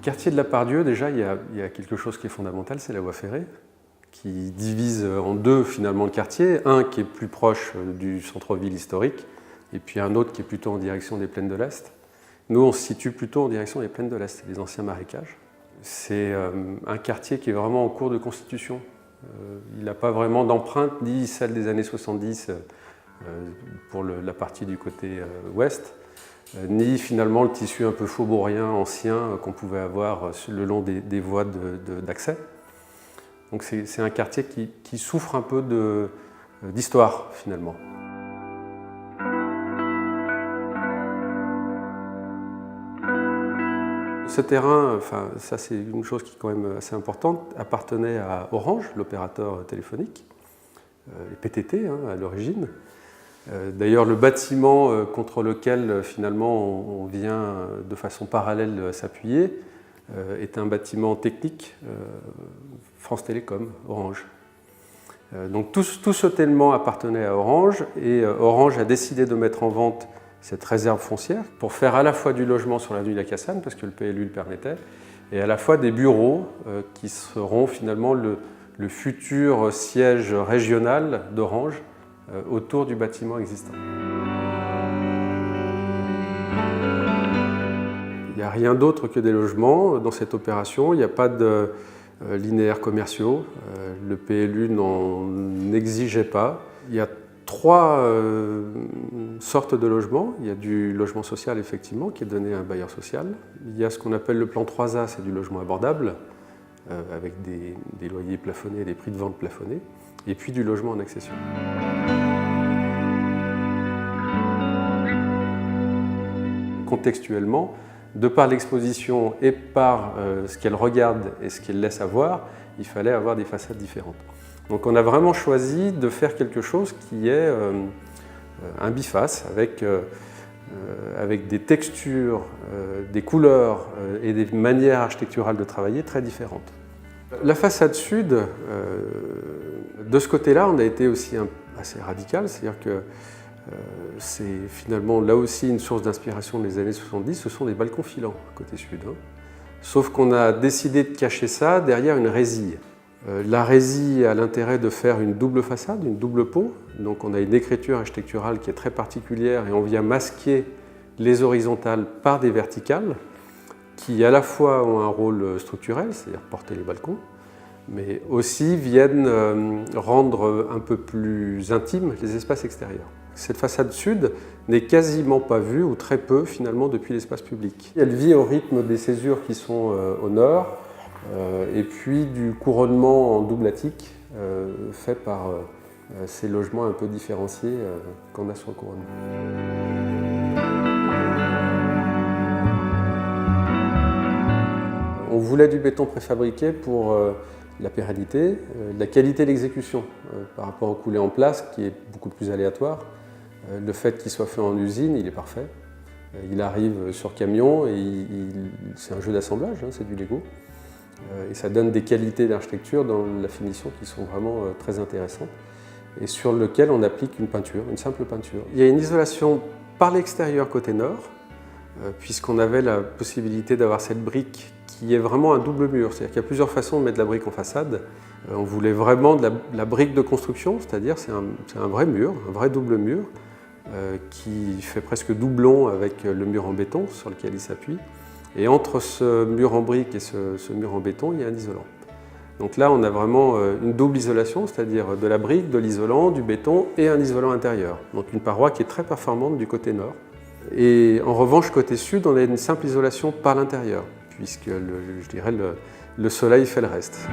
Quartier de la Part-Dieu, déjà, il y a quelque chose qui est fondamental, c'est la voie ferrée, qui divise en deux finalement le quartier, un qui est plus proche du centre-ville historique, et puis un autre qui est plutôt en direction des plaines de l'Est. Nous, on se situe plutôt en direction des plaines de l'Est, les anciens marécages. C'est un quartier qui est vraiment en cours de constitution. Il n'a pas vraiment d'empreinte, ni celle des années 70 pour la partie du côté ouest, ni finalement le tissu un peu faubourien ancien qu'on pouvait avoir le long des voies d'accès. Donc c'est un quartier qui souffre un peu d'histoire finalement. Ce terrain, enfin, ça c'est une chose qui est quand même assez importante, appartenait à Orange, l'opérateur téléphonique, et PTT à l'origine. D'ailleurs, le bâtiment contre lequel finalement on vient de façon parallèle s'appuyer est un bâtiment technique France Télécom, Orange. Donc tout ce tellement appartenait à Orange et Orange a décidé de mettre en vente cette réserve foncière pour faire à la fois du logement sur l'avenue de la Cassagne, parce que le PLU le permettait, et à la fois des bureaux qui seront finalement le futur siège régional d'Orange autour du bâtiment existant. Il n'y a rien d'autre que des logements dans cette opération, il n'y a pas de linéaires commerciaux, le PLU n'en exigeait pas. Il y a trois sortes de logements. Il y a du logement social, effectivement, qui est donné à un bailleur social. Il y a ce qu'on appelle le plan 3A, c'est du logement abordable, avec des loyers plafonnés, des prix de vente plafonnés, et puis du logement en accession. Contextuellement, de par l'exposition et par ce qu'elle regarde et ce qu'elle laisse avoir, il fallait avoir des façades différentes. Donc on a vraiment choisi de faire quelque chose qui est un biface avec des textures, des couleurs et des manières architecturales de travailler très différentes. La façade sud, de ce côté-là, on a été aussi assez radical, c'est-à-dire que c'est finalement là aussi une source d'inspiration des années 70, ce sont des balcons filants côté sud. Sauf qu'on a décidé de cacher ça derrière une résille. La résille a l'intérêt de faire une double façade, une double peau. Donc on a une écriture architecturale qui est très particulière et on vient masquer les horizontales par des verticales qui à la fois ont un rôle structurel, c'est-à-dire porter les balcons, mais aussi viennent rendre un peu plus intimes les espaces extérieurs. Cette façade sud n'est quasiment pas vue, ou très peu finalement, depuis l'espace public. Elle vit au rythme des césures qui sont au nord, et puis du couronnement en double attique fait par ces logements un peu différenciés qu'on a sur le couronnement. On voulait du béton préfabriqué pour la pérennité, la qualité de l'exécution par rapport au coulé en place qui est beaucoup plus aléatoire. Le fait qu'il soit fait en usine, il est parfait. Il arrive sur camion et c'est un jeu d'assemblage, c'est du Lego. Et ça donne des qualités d'architecture dans la finition qui sont vraiment très intéressantes et sur lequel on applique une peinture, une simple peinture. Il y a une isolation par l'extérieur côté nord, puisqu'on avait la possibilité d'avoir cette brique qui est vraiment un double mur. C'est-à-dire qu'il y a plusieurs façons de mettre la brique en façade. On voulait vraiment de la brique de construction, c'est-à-dire c'est un vrai mur, un vrai double mur, qui fait presque doublon avec le mur en béton sur lequel il s'appuie. Et entre ce mur en brique et ce mur en béton, il y a un isolant. Donc là, on a vraiment une double isolation, c'est-à-dire de la brique, de l'isolant, du béton et un isolant intérieur. Donc une paroi qui est très performante du côté nord. Et en revanche, côté sud, on a une simple isolation par l'intérieur, puisque je dirais le soleil fait le reste.